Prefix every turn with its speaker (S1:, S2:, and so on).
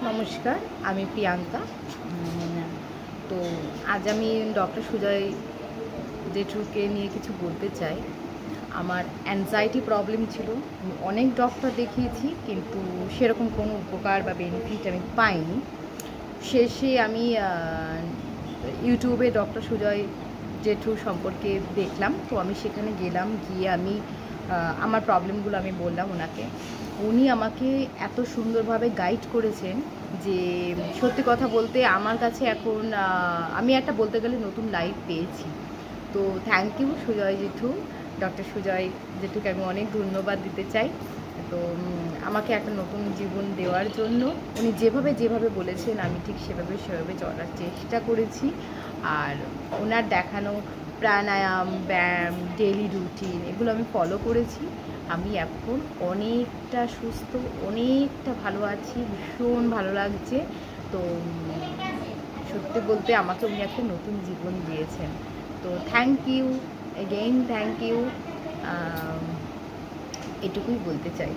S1: নমস্কার, আমি প্রিয়াঙ্কা। তো আজ আমি ডক্টর সুজয় জেঠুকে নিয়ে কিছু বলতে চাই। আমার অ্যাংজাইটি প্রবলেম ছিল। আমি অনেক ডক্টর দেখিয়েছি, কিন্তু সেরকম কোনো উপকার বা বেনিফিট আমি পাইনি। শেষে আমি ইউটিউবে ডক্টর সুজয় জেঠু সম্পর্কে দেখলাম। তো আমি সেখানে গেলাম, গিয়ে আমি আমার প্রবলেমগুলো আমি বললাম ওনাকে। উনি আমাকে এত সুন্দরভাবে গাইড করেছেন যে সত্যি কথা বলতে আমার কাছে এখন আমি একটা বলতে গেলে নতুন লাইফ পেয়েছি। তো থ্যাংক ইউ সুজয় জেঠু, ডক্টর সুজয় জেঠুকে আমি অনেক ধন্যবাদ দিতে চাই। তো আমাকে একটা নতুন জীবন দেওয়ার জন্য উনি যেভাবে বলেছেন আমি ঠিক সেভাবে চলার চেষ্টা করেছি। আর ওনার দেখানো প্রাণায়াম, ব্যায়াম, ডেইলি রুটিন এগুলো আমি ফলো করেছি। আমি এখন অনেকটা সুস্থ, অনেকটা ভালো আছি, ভীষণ ভালো লাগছে। তো সত্যি বলতে আমাকে উনি একটা নতুন জীবন দিয়েছেন। তো thank you, again thank you, এটুকুই বলতে চাই।